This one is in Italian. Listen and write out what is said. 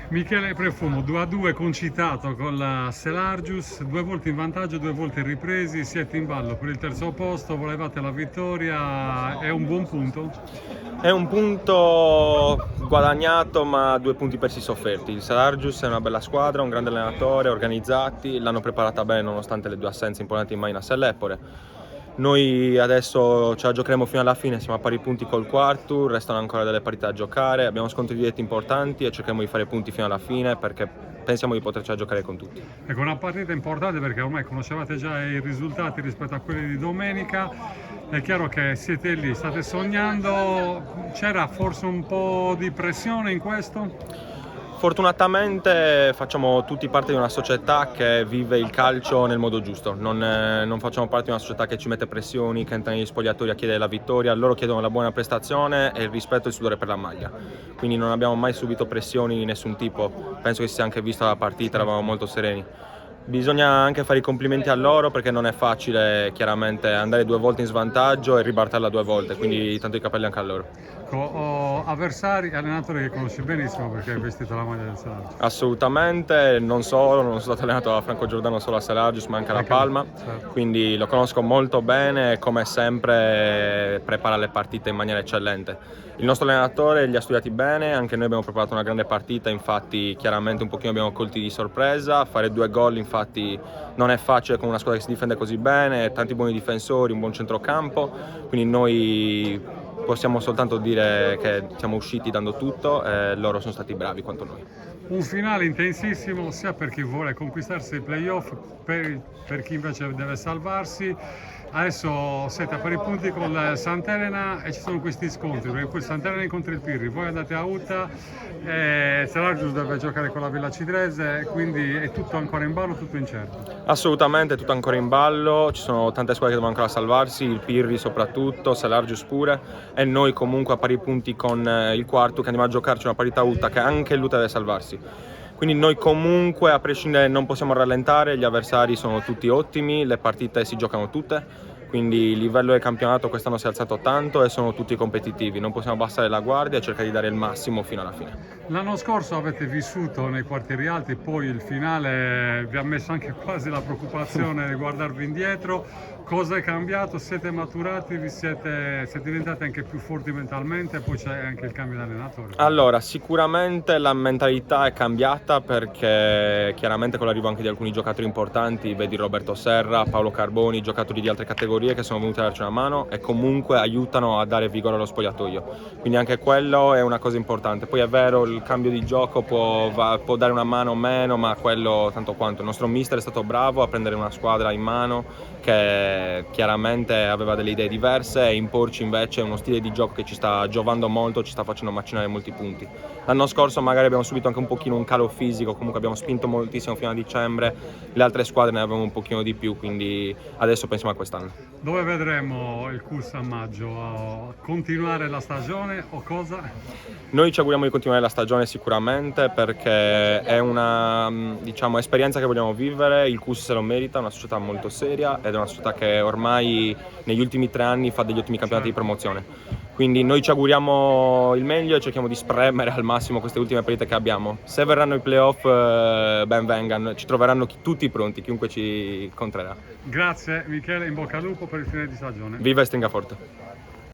Michele Prefumo, 2-2 concitato con la Selargius, 2 volte in vantaggio, 2 volte ripresi, siete in ballo per il terzo posto, volevate la vittoria, è un buon punto? È un punto guadagnato, ma 2 punti persi sofferti. Il Selargius è una bella squadra, un grande allenatore, organizzati, l'hanno preparata bene nonostante le 2 assenze importanti in Minas e Lepore. Noi adesso ce la giocheremo fino alla fine, siamo a pari punti col Quartu, restano ancora delle partite da giocare, abbiamo scontri diretti importanti e cercheremo di fare punti fino alla fine perché pensiamo di potercela giocare con tutti. Ecco, una partita importante perché ormai conoscevate già i risultati rispetto a quelli di domenica, è chiaro che siete lì, state sognando, c'era forse un po' di pressione in questo? Fortunatamente facciamo tutti parte di una società che vive il calcio nel modo giusto, non facciamo parte di una società che ci mette pressioni, che entra negli spogliatoi a chiedere la vittoria, loro chiedono la buona prestazione e il rispetto e il sudore per la maglia. Quindi non abbiamo mai subito pressioni di nessun tipo, penso che si sia anche vista la partita, eravamo molto sereni. Bisogna anche fare i complimenti a loro perché non è facile chiaramente andare 2 volte in svantaggio e ribaltarla 2 volte, quindi tanto i capelli anche a loro. Ho avversari e allenatori che conosci benissimo perché hai vestito la maglia del Salerno. Assolutamente, non sono stato allenato da Franco Giordano solo a Selargius ma anche alla Palma, Certo. quindi lo conosco molto bene e come sempre prepara le partite in maniera eccellente. Il nostro allenatore li ha studiati bene, anche noi abbiamo preparato una grande partita, infatti chiaramente un pochino abbiamo colti di sorpresa, fare 2 gol infatti non è facile con una squadra che si difende così bene, tanti buoni difensori, un buon centrocampo, quindi noi possiamo soltanto dire che siamo usciti dando tutto e loro sono stati bravi quanto noi. Un finale intensissimo sia per chi vuole conquistarsi i playoff, per chi invece deve salvarsi. Adesso siete a pari punti con il Sant'Elena e ci sono questi scontri, perché poi Sant'Elena incontra il Pirri, voi andate a Utta e Selargius deve giocare con la Villa Cidrese, quindi è tutto ancora in ballo, tutto incerto. Assolutamente, tutto ancora in ballo, ci sono tante squadre che devono ancora salvarsi, il Pirri soprattutto, Selargius pure, e noi comunque a pari punti con il Quartu che andiamo a giocarci una partita Utta che anche l'Utta deve salvarsi. Quindi noi comunque a prescindere non possiamo rallentare, gli avversari sono tutti ottimi, le partite si giocano tutte, quindi il livello del campionato quest'anno si è alzato tanto e sono tutti competitivi, non possiamo abbassare la guardia e cercare di dare il massimo fino alla fine. L'anno scorso avete vissuto nei quartieri alti, poi il finale vi ha messo anche quasi la preoccupazione di guardarvi indietro. Cosa è cambiato? Siete maturati, siete diventati anche più forti mentalmente, poi c'è anche il cambio di allenatore. Allora, sicuramente la mentalità è cambiata perché chiaramente con l'arrivo anche di alcuni giocatori importanti, vedi Roberto Serra, Paolo Carboni, giocatori di altre categorie che sono venuti a darci una mano e comunque aiutano a dare vigore allo spogliatoio. Quindi anche quello è una cosa importante. Poi è vero, il cambio di gioco può dare una mano o meno, ma quello tanto quanto. Il nostro mister è stato bravo a prendere una squadra in mano che chiaramente aveva delle idee diverse e imporci invece uno stile di gioco che ci sta giovando molto, ci sta facendo macinare molti punti. L'anno scorso magari abbiamo subito anche un pochino un calo fisico, comunque abbiamo spinto moltissimo fino a dicembre, le altre squadre ne avevano un pochino di più, quindi adesso pensiamo a quest'anno. Dove vedremo il Cus a maggio? Continuare la stagione o cosa? Noi ci auguriamo di continuare la stagione sicuramente perché è una esperienza che vogliamo vivere, il CUS se lo merita, è una società molto seria ed è una società che ormai negli ultimi 3 anni fa degli ottimi campionati di promozione. Quindi noi ci auguriamo il meglio e cerchiamo di spremere al massimo queste ultime partite che abbiamo. Se verranno i playoff, ben vengano, ci troveranno tutti pronti, chiunque ci incontrerà. Grazie Michele, in bocca al lupo per il fine di stagione. Viva e stringa forte!